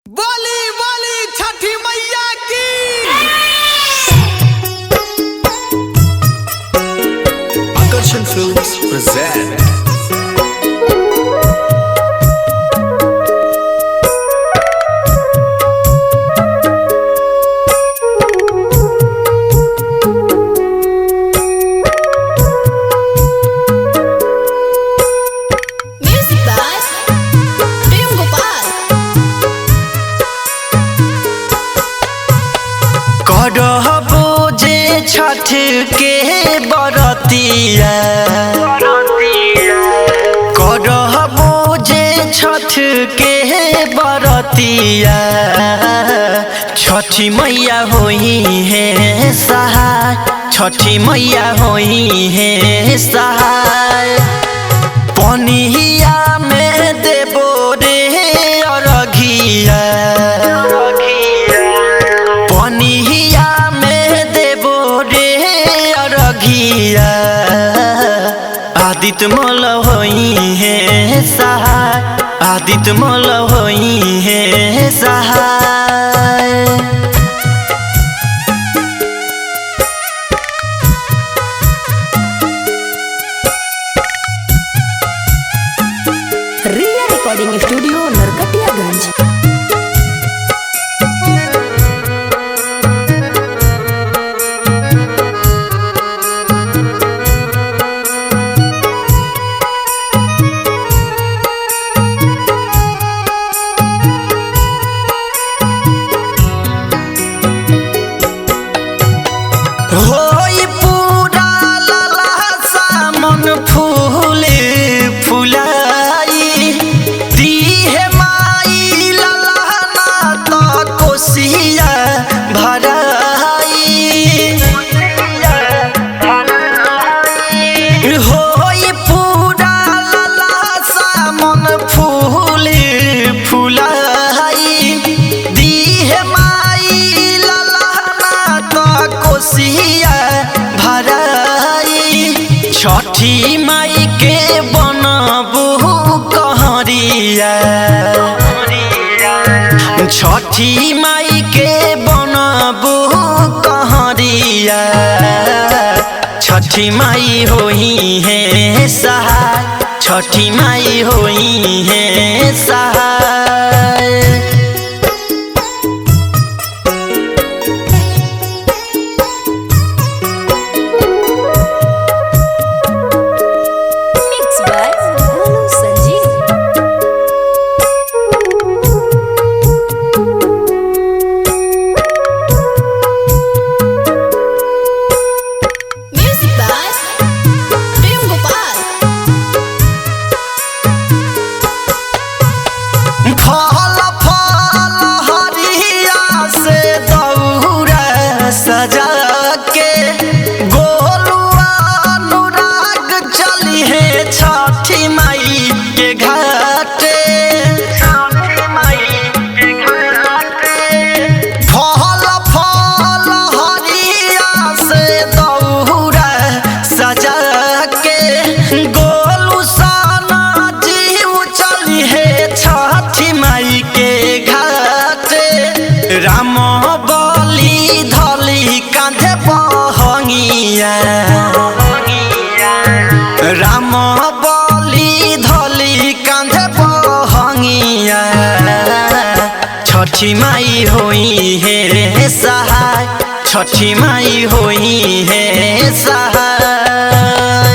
बोली बोली छठी मैया की। Akarshan Films present Music by Prem Gopal. करहबो जे छठ के बरतिया करहबो जे छठ के बरतिया छठी मैया होई है सहाय छठी मैया होई है सहाय पनिया में देबो रे अरघिया पनिया में देबो रे अरघिया आदित्य मल होई है सहाय आदित्य मल होई है सहाय। Ria Recording Studio Narkatiyaganj. होई पूरा लालासा मन फूले फुलाई दीहे माई ललहना तो कोसिया भराई होई पूरा लालासा मन फूले फुलाई दीहे माई ललहना तो कोसिया भराई छठी माई के बनबू कहरिया छठी माई के बनबू कहरिया छठी माई होई है सहाय छठी माई होई है सहाय। Mixed by Bolu Sanjeev. Music by Prem Gopal. फल फल हरिया से दौरा सजा के गोलुआ अनुराग चली है छठी माई के घाटे फल फल हरिया से दौरा सजा के गोलू साना जीव चली है छठी माई के घाटे राम बलि धली कांधे बहंगिया राम बलि धली कांधे बहंगिया छठी माई होई है सहाय छठी माई होई है सहाय।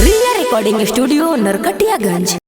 Ria Recording Studio Narkatiyaganj.